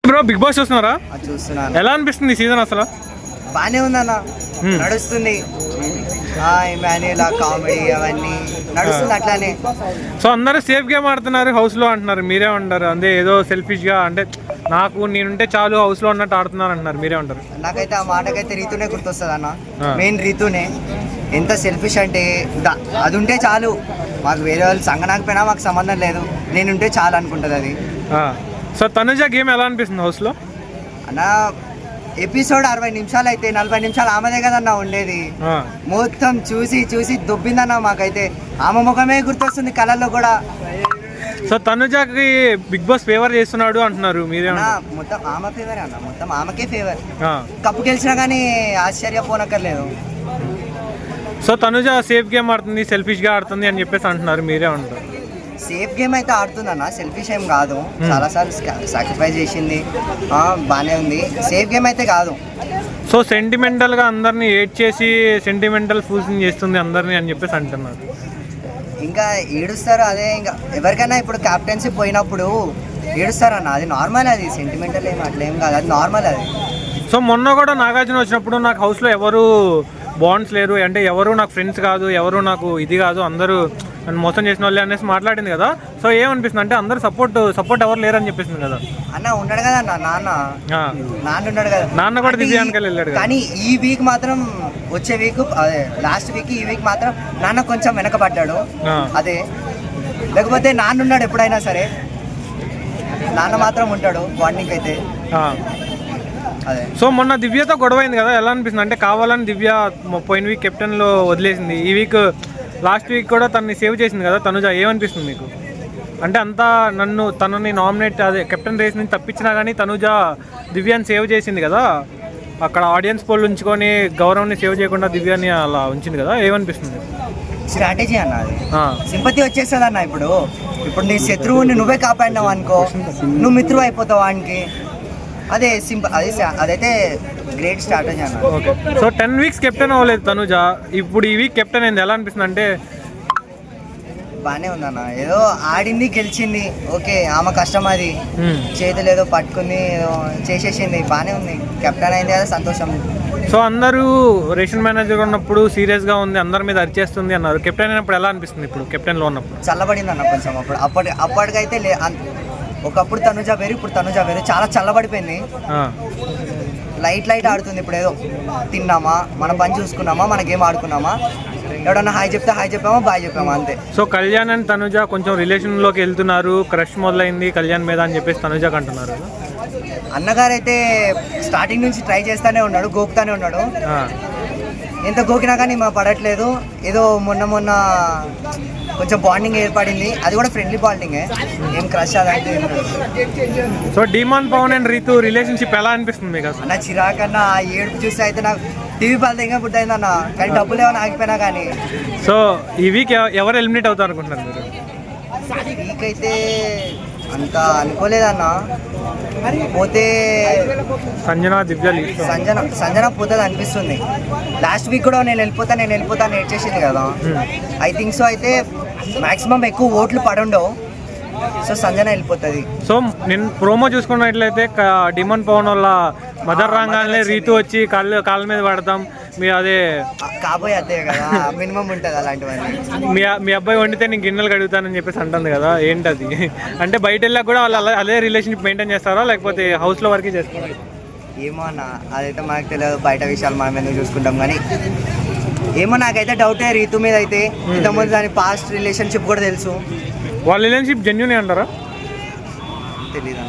Bro big boss చూస్తున్నారా? చూస్తున్నాను. ఎలా అనిపిస్తుంది ఈ సీజన్ అసలు? బానే ఉందన్న, నడుస్తుంది. ఇమాన్యుల్ కామెడీ అవన్నీ నడుస్తుంది అట్లానే. సో అందరూ సేఫ్ గేమ్ ఆడుతున్నారు హౌస్ లో అంటున్నారు, మీరే ఉంటారు అంటే ఏదో సెల్ఫిష్ గా, అంటే నేనుంటే చాలు హౌస్ లో ఉన్నట్టు ఆడుతున్నారు అంటున్నారు, మీరే ఉంటారు? నాకైతే ఆ మాటకైతే రీతునే గుర్తొస్తుంది అన్న. మెయిన్ రీతునే. ఎంత సెల్ఫిష్ అంటే అది ఉంటే చాలు, మాకు వేరే వాళ్ళు సంగనాకపోయినా మాకు సంబంధం లేదు, నేనుంటే చాలు అనుకుంటుంది అది. సో తనుజ గేమ్ ఎలా అనిపిస్తుంది హౌస్ లో అన్న? ఎపిసోడ్ 60 నిమిషాలు అయితే 40 నిమిషాలు ఆమెదే కదన్నా ఉండేది. మొత్తం చూసి చూసి దొబ్బిందన్న. మాకైతే ఆమె ముఖమే గుర్తొస్తుంది కళల్లో కూడా. సో తనుజకి బిగ్ బాస్ ఫేవర్ చేస్తున్నాడు అంటున్నారు, మీరే? మొత్తం ఆమె ఫేవర్ అన్న, మొత్తం ఆమెకే ఫేవర్. కప్పు గెలిచినా కానీ ఆశ్చర్యపోనక్కర్లేదు. సో తనుజ సేఫ్ గేమ్ ఆడుతుంది, సెల్ఫిష్ గా ఆడుతుంది అని చెప్పేసి అంటున్నారు, మీరే అంటారు? సేఫ్ గేమ్ అయితే ఆడుతుందన్న, సెల్ఫిష్ ఏం కాదు. చాలాసార్లు సాక్రిఫైస్ చేసింది, బాగానే ఉంది. సేఫ్ గేమ్ అయితే కాదు. సో సెంటిమెంటల్గా అందరినీ ఏడ్ చేసి సెంటిమెంటల్ ఫూల్సింగ్ చేస్తుంది అందరినీ అని చెప్పేసి అంటున్నారు. ఇంకా ఏడుస్తారు, అదే ఇంకా ఎవరికైనా ఇప్పుడు క్యాప్టెన్సీ పోయినప్పుడు ఏడుస్తారన్న, అది నార్మల్. అది సెంటిమెంటల్ ఏం అట్లా ఏం కాదు, అది నార్మల్ అది. సో మొన్న కూడా నాగార్జున వచ్చినప్పుడు నాకు హౌస్లో ఎవరు బాండ్స్ లేరు, అంటే ఎవరు నాకు ఫ్రెండ్స్ కాదు, ఎవరు నాకు ఇది కాదు, అందరూ నన్ను మోసం చేసిన వాళ్ళే అనేసి మాట్లాడింది కదా. సో ఏమనిపిస్తుంది అంటే అందరు సపోర్ట్ ఎవరు లేరని చెప్పేసింది కదా. అన్న ఉన్నాడు కదా అన్న, నాన్న ఉన్నాడు కదా, నాన్న కూడా దివ్యాంకలు వెళ్ళాడు. కానీ ఈ వీక్ మాత్రం, వచ్చే వీక్ అదే లాస్ట్ వీక్, ఈ వీక్ మాత్రం నాన్న కొంచెం వెనకబడ్డాడు. అదే లేకపోతే నాన్న ఉన్నాడు ఎప్పుడైనా సరే, నాన్న మాత్రం ఉంటాడు వార్నింగ్ అయితే. అదే. సో మొన్న దివ్యతో గొడవ అయింది కదా, ఎలా అనిపిస్తుంది అంటే కావాలని దివ్య పోయిన వీక్ కెప్టెన్లో వదిలేసింది, ఈ వీక్ లాస్ట్ వీక్ కూడా తనని సేవ్ చేసింది కదా తనుజ, ఏమనిపిస్తుంది మీకు? అంటే అంతా తనని నామినేట్ అదే కెప్టెన్ రేస్ నుంచి తప్పించినా కానీ తనుజ దివ్యాని సేవ్ చేసింది కదా, అక్కడ ఆడియన్స్ పోల్ ఉంచుకొని గౌరవాన్ని సేవ్ చేయకుండా దివ్యాని అలా ఉంచింది కదా, ఏమనిపిస్తుంది? స్ట్రాటజీ అన్న, అది సింపతి వచ్చేస్తుంది అన్న. ఇప్పుడు నీ శత్రువుని నువ్వే కాపాడినావు అనుకో, నువ్వు మిత్రువు అయిపోతావు వానికి. అదే అదైతే గ్రేట్ స్ట్రాటజీ అన్న. ఓకే. సో 10 వీక్స్ కెప్టెన్ అవ్వలేదు తనుజ, ఇప్పుడు ఈ వీక్ కెప్టెన్ అయింది, ఎలా అనిపిస్తుంది అంటే? బాగానే ఉందన్న, ఏదో ఆడింది గెలిచింది, ఓకే. ఆమె కష్టం అది, చేతులు ఏదో పట్టుకుంది, ఏదో చేసేసింది, బాగానే ఉంది. కెప్టెన్ అయింది కదా, సంతోషం. సో అందరూ రేషన్ మేనేజర్ ఉన్నప్పుడు సీరియస్గా ఉంది, అందరి మీద అరిచేస్తుంది అన్నారు, కెప్టెన్ అయినప్పుడు ఎలా అనిపిస్తుంది? ఇప్పుడు కెప్టెన్లో ఉన్నప్పుడు చల్లబడింది అన్న కొంచెం. అప్పటికైతే ఒకప్పుడు తనుజ వేరు, ఇప్పుడు తనుజ వేరు, చాలా చల్లబడిపోయింది. లైట్ ఆడుతుంది. ఇప్పుడు ఏదో తిన్నామా, మన పని చూసుకున్నామా, మన గేమ్ ఆడుకున్నామా, ఎవడన్నా హాయ్ చెప్తే హాయ్ చెప్పామా, బాయ్ చెప్పామా, అంతే. సో కళ్యాణ్ అండ్ తనుజ కొంచెం రిలేషన్లోకి వెళ్తున్నారు, క్రష్ మొదలైంది కళ్యాణ్ మీద అని చెప్పేసి తనుజకి అంటున్నారు. అన్నగారు అయితే స్టార్టింగ్ నుంచి ట్రై చేస్తానే ఉన్నాడు, గోకుతానే ఉన్నాడు. ఎంత గోకినా కానీ మా పడట్లేదు. ఏదో మొన్న కొంచెం బాండింగ్ ఏర్పడింది, అది కూడా ఫ్రెండ్లీ బాండింగే, ఏం క్రష్ అదంటే. So demon Pawan and Rithu relationship ఎలా అనిపిస్తుంది మీకు? అన్న చిరాకన్నా ఆ ఏడుపు చూస్తే అయితే నాకు టీవీ పాలతో ఇంకా పుట్టయిందన్న, కానీ డబ్బులు ఏమైనా ఆగిపోయినా కానీ. సో ఈ వీక్ ఎవరు ఎలిమినేట్ అవుతారు అనుకుంటున్నారు మీరు? ఈ వీక్ అయితే అంత అనుకోలేదన్న, పోతే సంజన పోతుంది అనిపిస్తుంది. లాస్ట్ వీక్ కూడా నేను వెళ్ళిపోతా నేర్చేసింది కదా, ఐ థింక్ సో. అయితే మాక్సిమం ఎక్కువ ఓట్లు పడుండవు, సో సంజన వెళ్ళిపోతుంది. సో నేను ప్రోమో చూసుకున్నట్లయితే డిమాండ్ పవన్ వల్ల మదర్ రాగానే రీతు వచ్చి కాళ్ళ మీద పడతాం, మీ అదే కాబోయే అదే కదా, మినిమం ఉంటుంది అలాంటివన్నీ. మీ అబ్బాయి వండితే నేను గిన్నెలు కడుగుతానని చెప్పేసి అంటుంది కదా, ఏంటది? అంటే బయట వెళ్ళాక కూడా వాళ్ళు అదే రిలేషన్షిప్ మెయింటైన్ చేస్తారా, లేకపోతే హౌస్లో వరకే చేస్తారా? ఏమో అన్న, అదైతే మనకు తెలియదు, బయట విషయాలు మనం ఎందుకు చూసుకుంటాం. కానీ ఏమో నాకైతే డౌటే రీతు మీద అయితే. ఇంతకుముందు దాని పాస్ట్ రిలేషన్షిప్ కూడా తెలుసు. వాళ్ళ రిలేషన్షిప్ జెన్యూన్ అంటారా? తెలీదు.